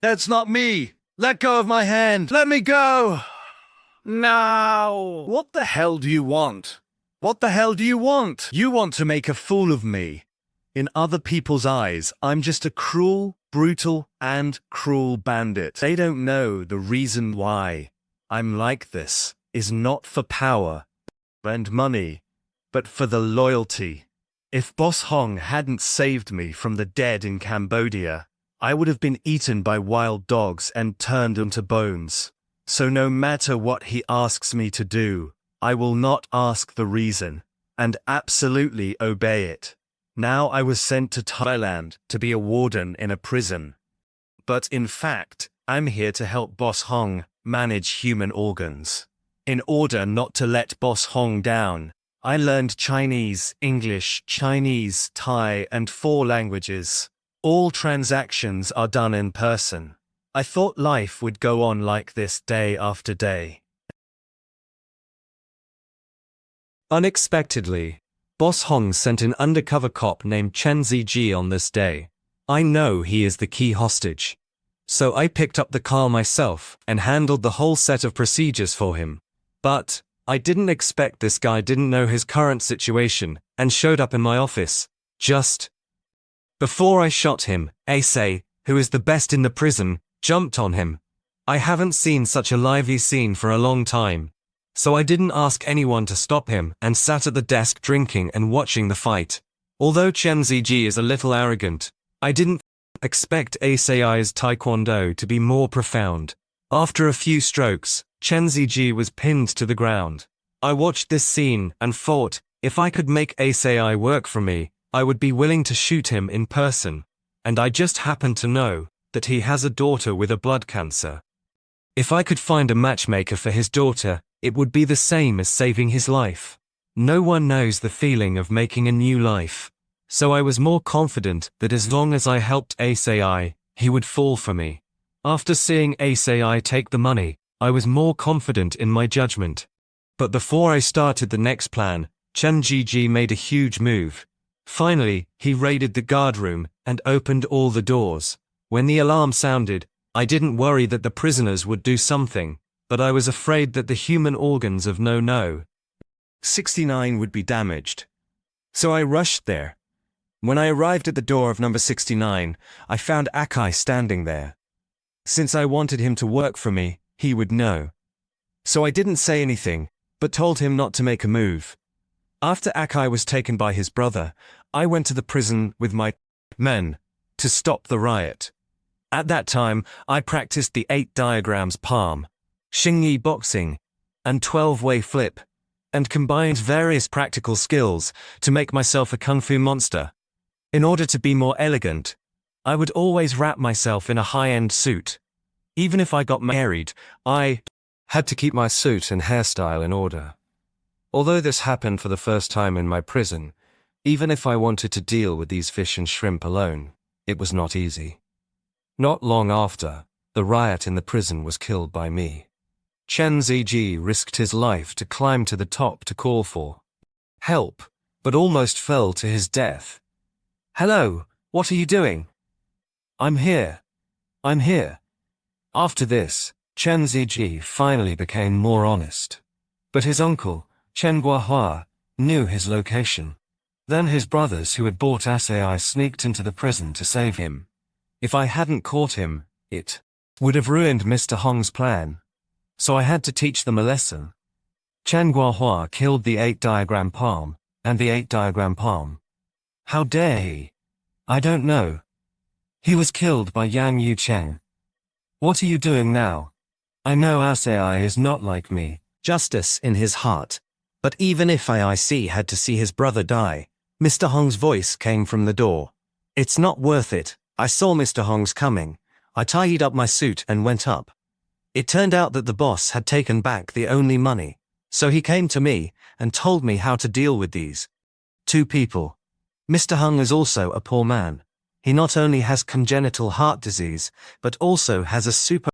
That's not me! Let go of my hand! Let me go! No! What the hell do you want? What the hell do you want? You want to make a fool of me. In other people's eyes, I'm just a cruel, brutal, and cruel bandit. They don't know the reason why I'm like this is not for power and money, but for the loyalty. If Boss Hong hadn't saved me from the dead in Cambodia, I would have been eaten by wild dogs and turned into bones. So no matter what he asks me to do, I will not ask the reason, and absolutely obey it. Now I was sent to Thailand to be a warden in a prison. But in fact, I'm here to help Boss Hong manage human organs. In order not to let Boss Hong down, I learned Chinese, English, Chinese, Thai, and 4 languages. All transactions are done in person. I thought life would go on like this day after day. Unexpectedly, Boss Hong sent an undercover cop named Chen Ziji on this day. I know he is the key hostage. So I picked up the car myself and handled the whole set of procedures for him. But I didn't expect this guy didn't know his current situation and showed up in my office just before I shot him. Ace, who is the best in the prison, jumped on him. I haven't seen such a lively scene for a long time. So I didn't ask anyone to stop him and sat at the desk drinking and watching the fight. Although Chen Ziji is a little arrogant, I didn't expect Acei's taekwondo to be more profound. After a few strokes, Chen Ziji was pinned to the ground. I watched this scene and thought, if I could make Acei work for me, I would be willing to shoot him in person. And I just happened to know that he has a daughter with a blood cancer. If I could find a matchmaker for his daughter, it would be the same as saving his life. No one knows the feeling of making a new life. So I was more confident that as long as I helped Acei, he would fall for me. After seeing Acei take the money, I was more confident in my judgment. But before I started the next plan, Chen Ziji made a huge move. Finally, he raided the guard room and opened all the doors. When the alarm sounded, I didn't worry that the prisoners would do something, but I was afraid that the human organs of No. 69 would be damaged. So I rushed there. When I arrived at the door of number 69, I found Akai standing there. Since I wanted him to work for me, he would know. So I didn't say anything, but told him not to make a move. After Akai was taken by his brother, I went to the prison with my men to stop the riot. At that time, I practiced the 8 diagrams palm, Xingyi boxing, and 12-way flip, and combined various practical skills to make myself a kung fu monster. In order to be more elegant, I would always wrap myself in a high-end suit. Even if I got married, I had to keep my suit and hairstyle in order. Although this happened for the first time in my prison, even if I wanted to deal with these fish and shrimp alone, it was not easy. Not long after, the riot in the prison was killed by me. Chen Ziji risked his life to climb to the top to call for help, but almost fell to his death. "Hello, what are you doing?" I'm here. After this, Chen Ziji finally became more honest. But his uncle, Chen Guohua, knew his location. Then his brothers who had bought Acei sneaked into the prison to save him. If I hadn't caught him, it would have ruined Mr. Hong's plan. So I had to teach them a lesson. Chen Guohua killed the 8 diagram palm, and the 8 diagram palm. How dare he? I don't know. He was killed by Yang Yu Cheng. What are you doing now? I know Acei is not like me. Justice in his heart. But even if AIC had to see his brother die, Mr. Hong's voice came from the door. It's not worth it. I saw Mr. Hong's coming. I tidied up my suit and went up. It turned out that the boss had taken back the only money, so he came to me and told me how to deal with these 2 people. Mr. Hong is also a poor man. He not only has congenital heart disease, but also has a super